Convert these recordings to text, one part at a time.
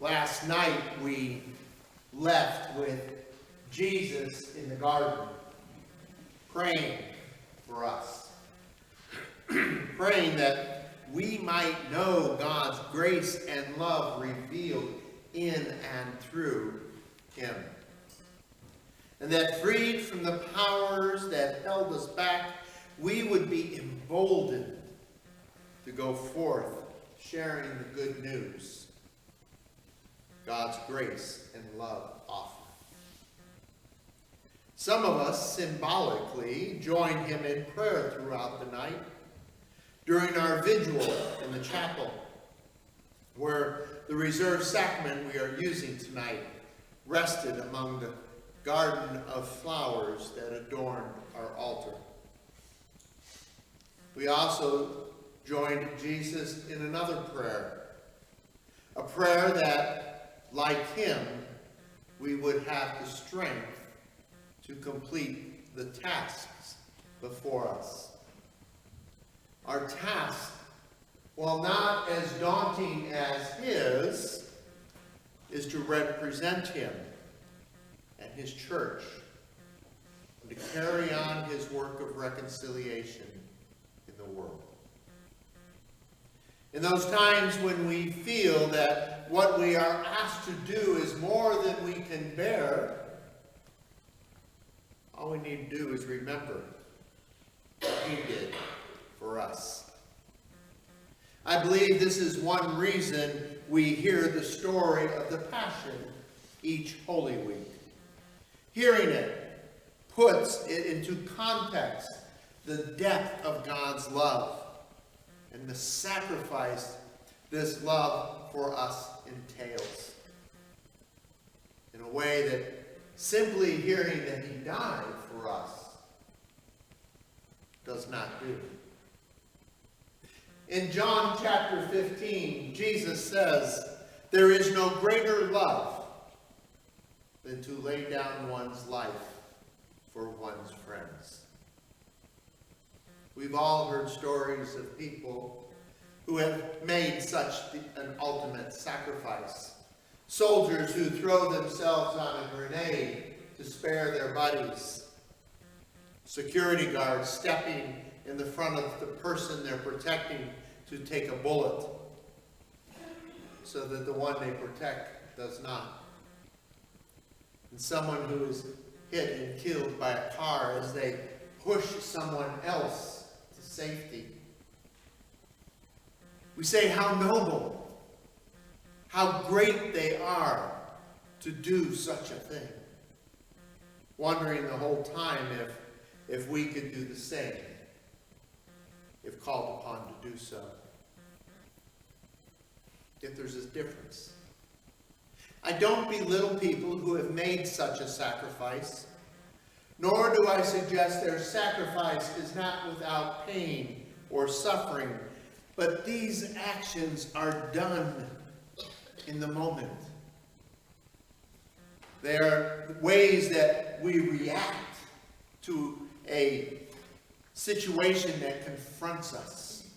Last night we left with Jesus in the garden, praying for us, praying that we might know God's grace and love revealed in and through him. And that freed from the powers that held us back, we would be emboldened to go forth sharing the good news God's grace and love offer. Some of us symbolically join him in prayer throughout the night during our vigil in the chapel, where the reserved sacrament we are using tonight rested among the garden of flowers that adorned our altar. We also joined Jesus in another prayer, a prayer that, like him, we would have the strength to complete the tasks before us. Our task, while not as daunting as his, is to represent him and his church, and to carry on his work of reconciliation in the world. In those times when we feel that what we are asked to do is more than we can bear, all we need to do is remember what he did for us. I believe this is one reason we hear the story of the Passion each Holy Week. Hearing it puts it into context, the depth of God's love and the sacrifice this love for us entails. In a way that simply hearing that he died for us does not do. In John chapter 15, Jesus says, "There is no greater love than to lay down one's life for one's friends." We've all heard stories of people who have made such an ultimate sacrifice. Soldiers who throw themselves on a grenade to spare their buddies. Security guards stepping in the front of the person they're protecting to take a bullet so that the one they protect does not. And someone who is hit and killed by a car as they push someone else to safety. We say how noble, how great they are to do such a thing, wondering the whole time if we could do the same, if called upon to do so. Yet there's a difference. I don't belittle people who have made such a sacrifice, nor do I suggest their sacrifice is not without pain or suffering, but these actions are done in the moment. They are ways that we react to a situation that confronts us.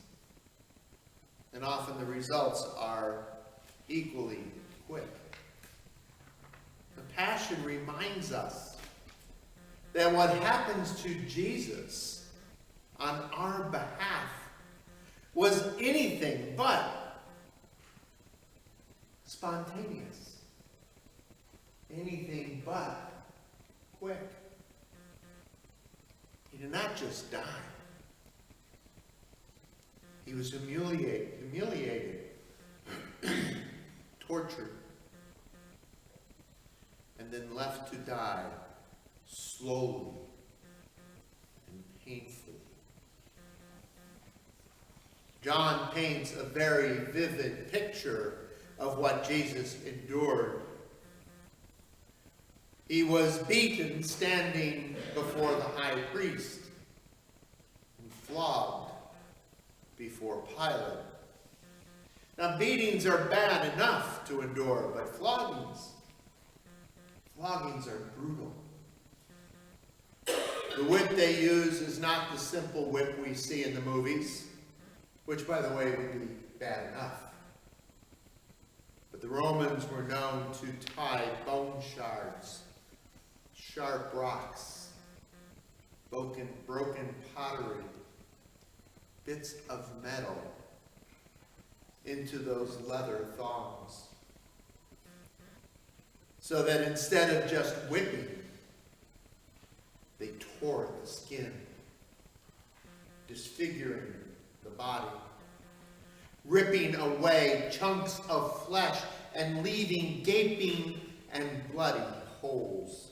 And often the results are equally quick. The Passion reminds us that what happens to Jesus on our behalf was anything but spontaneous, anything but quick. He did not just die. He was humiliated, tortured, and then left to die slowly and painfully. John paints a very vivid picture of what Jesus endured. He was beaten standing before the high priest and flogged before Pilate. Now, beatings are bad enough to endure, but floggings are brutal. The whip they use is not the simple whip we see in the movies, which, by the way, would be bad enough. But the Romans were known to tie bone shards, sharp rocks, broken pottery, bits of metal into those leather thongs. So that instead of just whipping, they tore the skin, disfiguring the body, ripping away chunks of flesh and leaving gaping and bloody holes.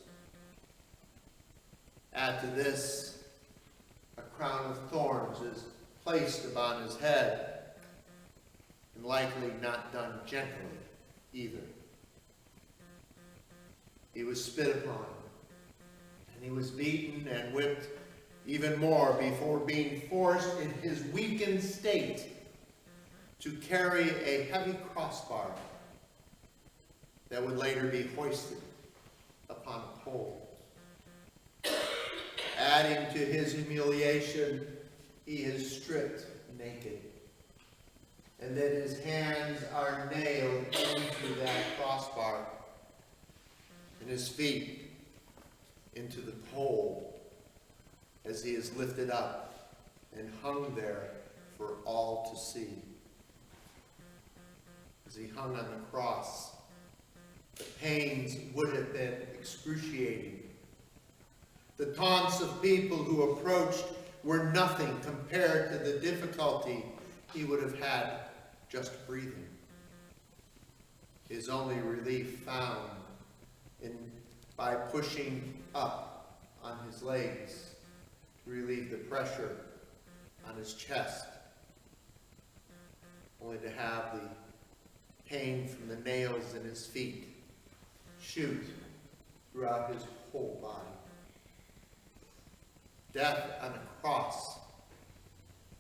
Add to this, a crown of thorns is placed upon his head, and likely not done gently either. He was spit upon, and he was beaten and whipped even more before being forced in his weakened state to carry a heavy crossbar that would later be hoisted upon a pole. Adding to his humiliation, he is stripped naked, and then his hands are nailed into that crossbar, and his feet into the pole as he is lifted up and hung there for all to see. As he hung on the cross, the pains would have been excruciating. The taunts of people who approached were nothing compared to the difficulty he would have had just breathing. His only relief found by pushing up on his legs to relieve the pressure on his chest, only to have the pain from the nails in his feet shoot throughout his whole body. Death on a cross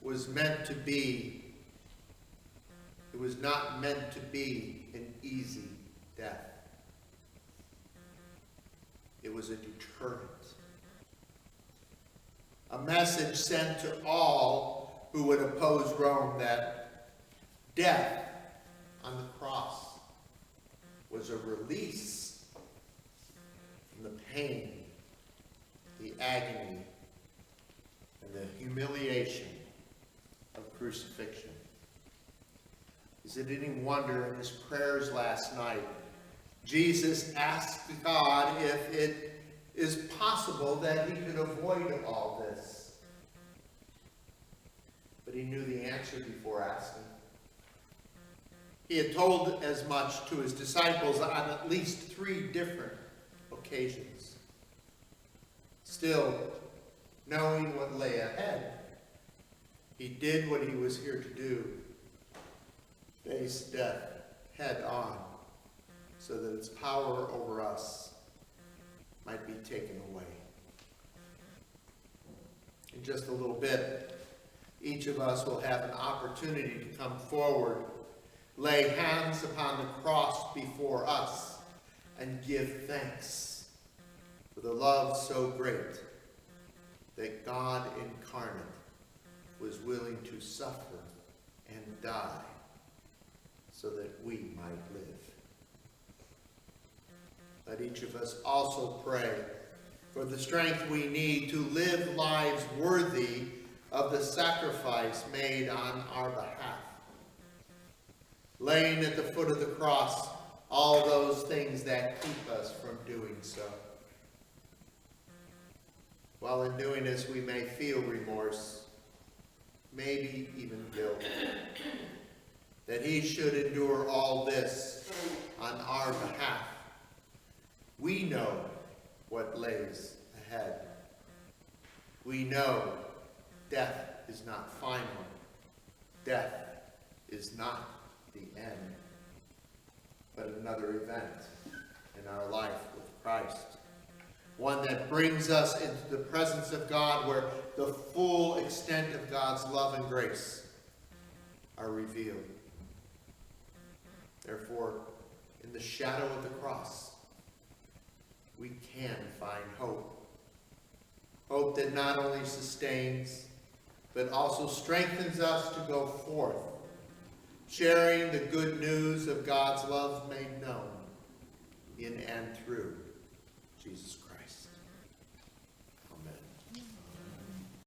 was meant to be, it was not meant to be an easy death. It was a deterrent. A message sent to all who would oppose Rome that death on the cross was a release from the pain, the agony, and the humiliation of crucifixion. Is it any wonder in his prayers last night, Jesus asked God if it is possible that he could avoid all this? But he knew the answer before asking. He had told as much to his disciples on at least 3 different occasions. Still, knowing what lay ahead, he did what he was here to do: face death head on, so that its power over us might be taken away. In just a little bit, each of us will have an opportunity to come forward, lay hands upon the cross before us, and give thanks for the love so great that God incarnate was willing to suffer and die so that we might live. Let each of us also pray for the strength we need to live lives worthy of the sacrifice made on our behalf, laying at the foot of the cross all those things that keep us from doing so. While in doing this we may feel remorse, maybe even guilt, that he should endure all this on our behalf. We know what lays ahead. We know death is not final. Death is not the end, but another event in our life with Christ. One that brings us into the presence of God, where the full extent of God's love and grace are revealed. Therefore, in the shadow of the cross, we can find hope. Hope that not only sustains, but also strengthens us to go forth sharing the good news of God's love made known.